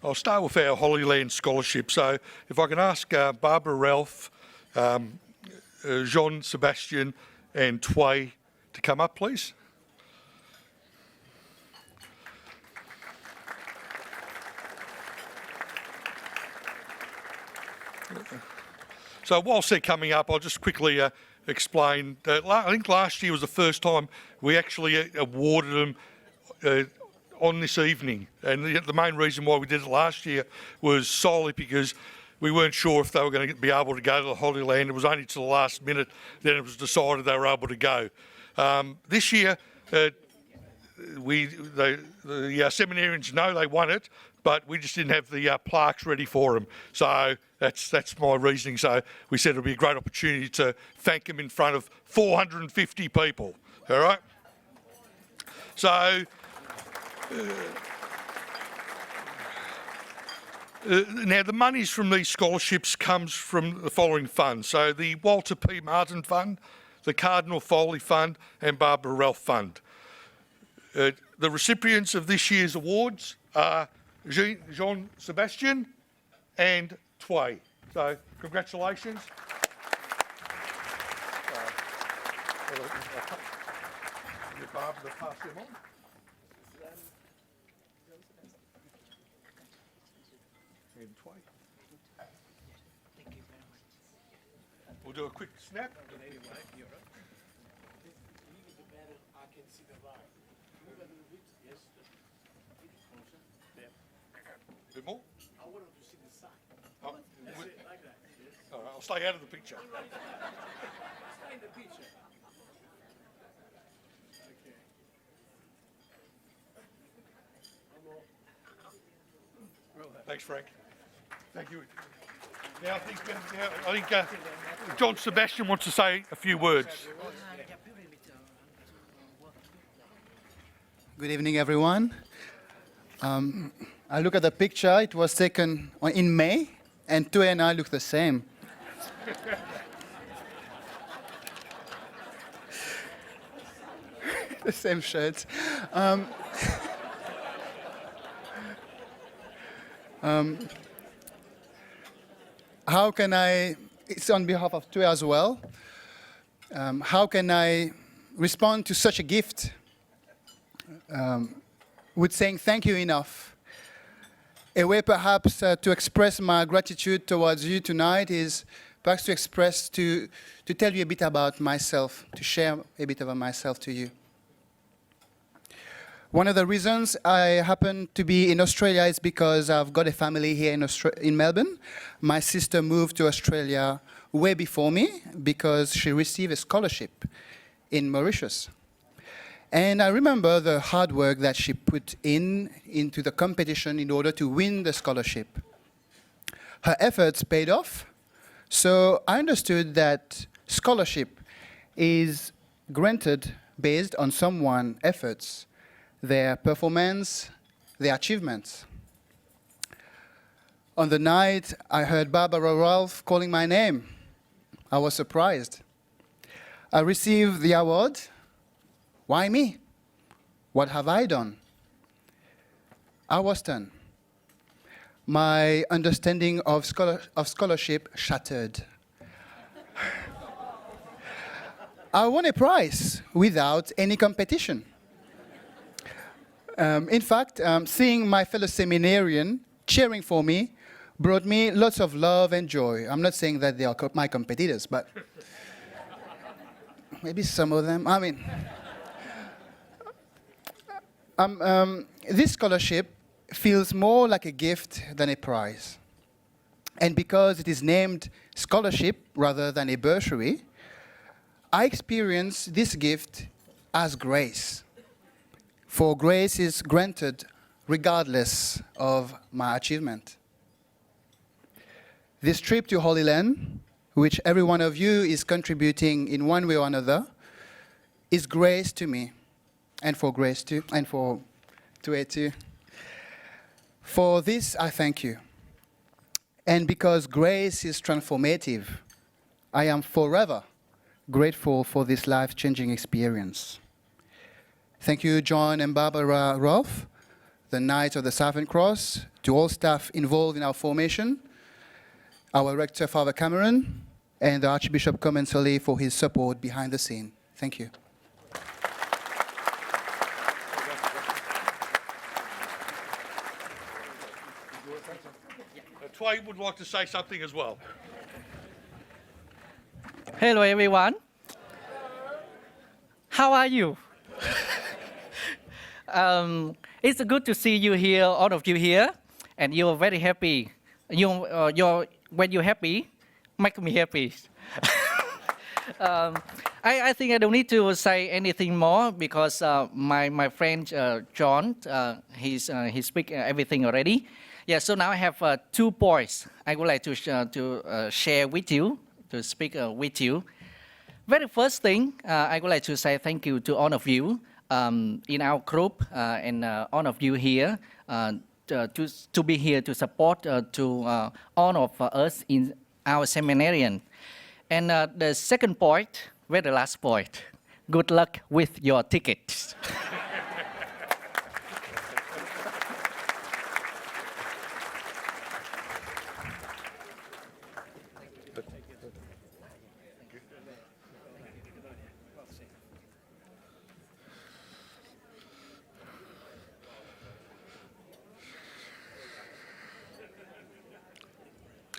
I'll start with our Holy Land Scholarship. So if I can ask Barbara Ralph, Jean Sebastian and Tway to come up, please. So whilst they're coming up, I'll just quickly explain that I think last year was the first time we actually awarded them on this evening. And the main reason why we did it last year was solely because we weren't sure if they were going to be able to go to the Holy Land. It was only to the last minute then it was decided they were able to go. This year, the seminarians know they won it, but we just didn't have the plaques ready for them. So that's my reasoning. So we said it would be a great opportunity to thank them in front of 450 people. All right? So now the monies from these scholarships comes from the following funds. So the Walter P. Martin Fund, the Cardinal Foley Fund and Barbara Ralph Fund. The recipients of this year's awards are Jean Sebastian and Tway. So congratulations. Barbara to pass them on. And Tway. Thank you very much. We'll do a quick snap. A bit more? I want them to see the sign. Oh, That's it, like that. Yes. all right, I'll stay out of the picture. Stay in the picture. Okay. Thanks, Frank. Thank you. Now I think John Sebastian wants to say a few words. Good evening, everyone. I look at the picture, it was taken in May, and Tue and I look the same. The same shirt. How can I, it's on behalf of Tue as well, how can I respond to such a gift with saying thank you enough? A way perhaps to express my gratitude towards you tonight is perhaps to tell you a bit about myself, to share a bit about myself to you. One of the reasons I happen to be in Australia is because I've got a family here in Melbourne. My sister moved to Australia way before me because she received a scholarship in Mauritius. And I remember the hard work that she put into the competition in order to win the scholarship. Her efforts paid off, so I understood that scholarship is granted based on someone's efforts, their performance, their achievements. On the night, I heard Barbara Ralph calling my name. I was surprised. I received the award. Why me? What have I done? I was stunned. My understanding of scholarship shattered. I won a prize without any competition. In fact, seeing my fellow seminarian cheering for me brought me lots of love and joy. I'm not saying that they are my competitors, but maybe some of them. I mean, this scholarship feels more like a gift than a prize. And because it is named scholarship rather than a bursary, I experience this gift as grace. For grace is granted regardless of my achievement. This trip to Holy Land, which every one of you is contributing in one way or another, is grace to me. And for grace too, and for Tue too. For this, I thank you. And because grace is transformative, I am forever grateful for this life-changing experience. Thank you, John and Barbara Ralph. the Knights of the Southern Cross, to all staff involved in our formation, our Rector, Father Cameron, and the Archbishop commensally for his support behind the scene. Thank you. Tway would like to say something as well. Hello, everyone. How are you? It's good to see you here, all of you here, and you're very happy. When you're happy, make me happy. I think I don't need to say anything more because my friend John, he speak everything already. Yeah, so now I have 2 points I would like to share with you, to speak with you. Very first thing, I would like to say thank you to all of you in our group and all of you here to be here to support to all of us in our seminarian. And the second point, very last point, good luck with your tickets.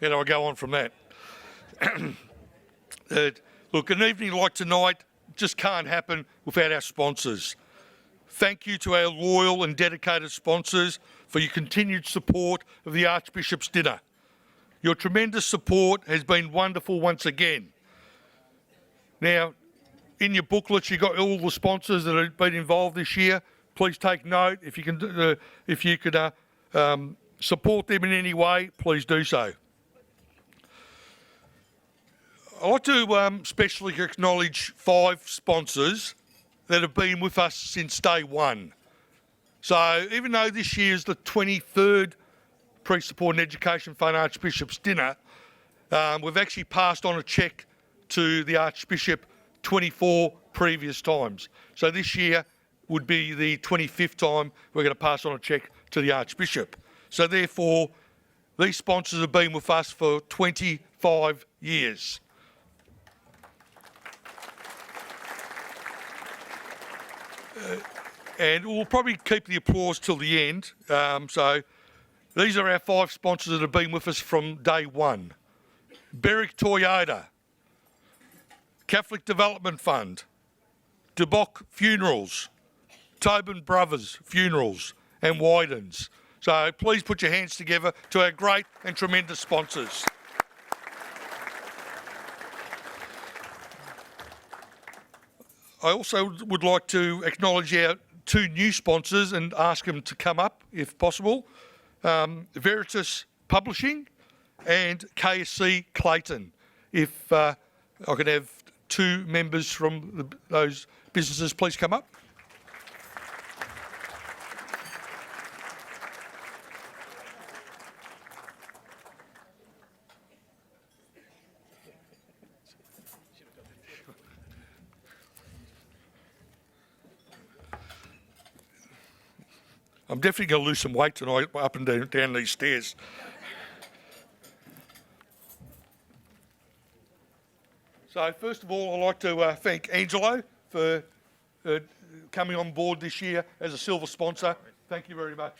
And I'll go on from that. Look, an evening like tonight just can't happen without our sponsors. Thank you to our loyal and dedicated sponsors for your continued support of the Archbishop's dinner. Your tremendous support has been wonderful once again. Now, in your booklets, you've got all the sponsors that have been involved this year. Please take note. If you could support them in any way, please do so. I'd like to specially acknowledge 5 sponsors that have been with us since day one. So even though this year is the 23rd Pre-Support and Education Fund Archbishop's dinner, we've actually passed on a cheque to the Archbishop 24 previous times. So this year would be the 25th time we're going to pass on a cheque to the Archbishop. So therefore, these sponsors have been with us for 25 years. And we'll probably keep the applause till the end. So these are our 5 sponsors that have been with us from day one. Berwick Toyota, Catholic Development Fund, DeBock Funerals, Tobin Brothers Funerals and Wydens. So please put your hands together to our great and tremendous sponsors. I also would like to acknowledge our 2 new sponsors and ask them to come up if possible. Veritas Publishing and KSC Clayton. If I could have 2 members from those businesses please come up. I'm definitely going to lose some weight tonight up and down these stairs. So first of all, I'd like to thank Angelo for coming on board this year as a silver sponsor. Thank you very much.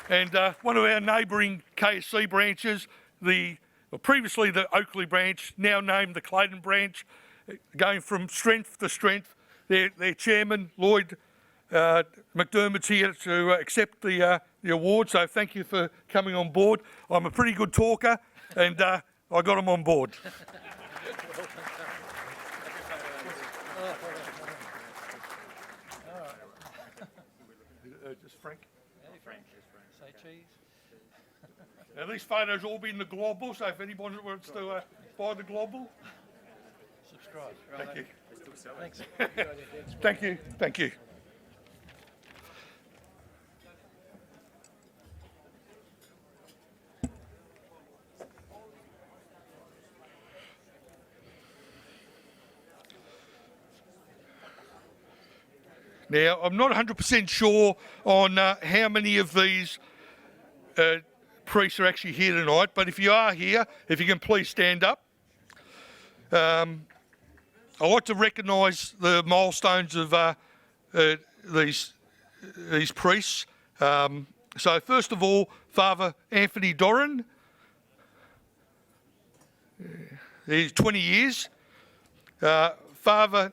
And one of our neighbouring KSC branches, previously the Oakley branch, now named the Clayton branch, going from strength to strength. Their chairman, Lloyd McDermott's here to accept the award, so thank you for coming on board. I'm a pretty good talker, and I got him on board. Just Frank. Hey, Frank. Say cheese. Now, these photos all be in the global, so if anyone wants to buy the global, Subscribe. thank you. Thanks. Thank you. Thank you. Now, I'm not 100% sure on how many of these priests are actually here tonight, but if you are here, if you can please stand up. I'd like to recognise the milestones of these priests. So first of all, Father Anthony Doran, he's 20 years. Father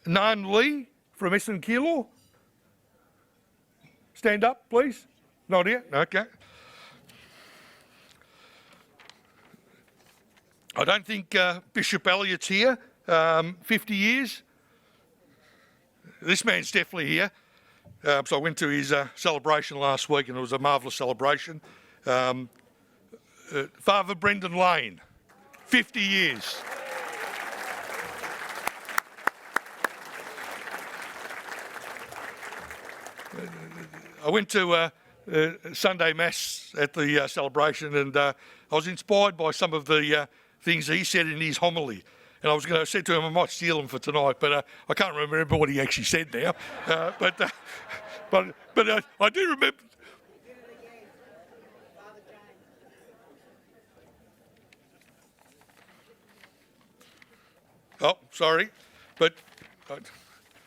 Nan Lee from Essenkilo. Stand up, please. Not here? Okay. I don't think Bishop Elliott's here. 50 years. This man's definitely here. So I went to his celebration last week and it was a marvellous celebration. Father Brendan Lane, 50 years. I went to Sunday Mass at the celebration and I was inspired by some of the things he said in his homily. And I was going to say to him I might steal them for tonight, but I can't remember what he actually said now. But I do remember. Oh, sorry, but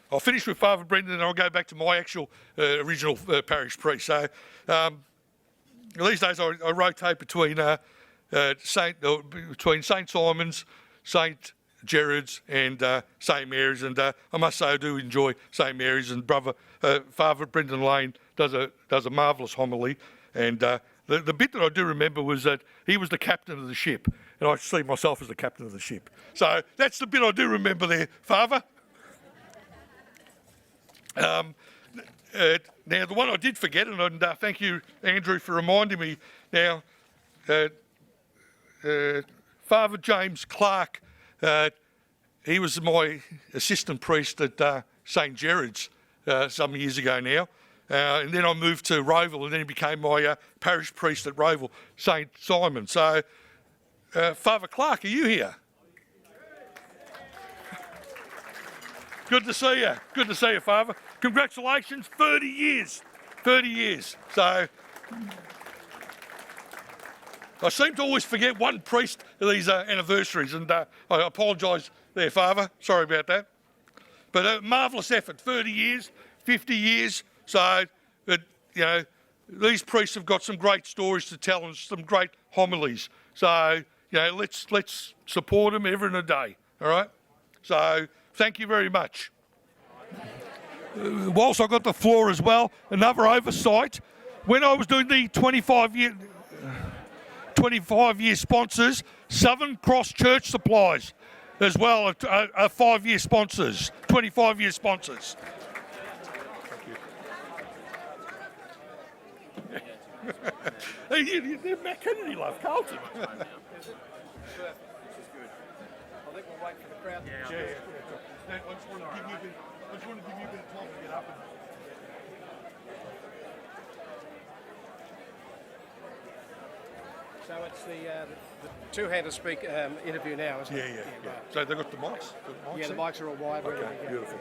I'll finish with Father Brendan and I'll go back to my actual original parish priest. So these days I rotate between St Simon's, St Gerard's and St Mary's, and I must say I do enjoy St Mary's, and Father Brendan Lane does a marvellous homily, and the bit that I do remember was that he was the captain of the ship, and I see myself as the captain of the ship. So that's the bit I do remember there, Father. Now, the one I did forget, and thank you, Andrew, for reminding me. Now, Father James Clark, he was my assistant priest at St Gerard's some years ago now. And then I moved to Roeville, and then he became my parish priest at Roeville, St Simon. So, Father Clark, are you here? Good to see you. Good to see you, Father. Congratulations, 30 years. 30 years. So, I seem to always forget one priest at these anniversaries, and I apologise there, Father. Sorry about that. But a marvellous effort, 30 years, 50 years. So, you know, these priests have got some great stories to tell and some great homilies. So, you know, let's support them every day, all right? So, thank you very much. Whilst I got the floor as well, another oversight. When I was doing the 25-year sponsors, Southern Cross Church Supplies as well are 5-year sponsors, 25-year sponsors. They're Matt Kennedy love Carlton. Which is good. I think we'll wait for the crowd. Yeah. I just want to give you a bit of time to get up. So it's the two-handed speak interview now, isn't it? Yeah. So they've got the mics? Yeah, the mics are all wide. Okay, beautiful.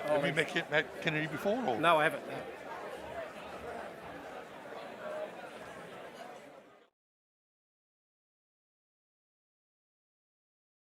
Have you met Matt Kennedy before? Or? No, I haven't. No.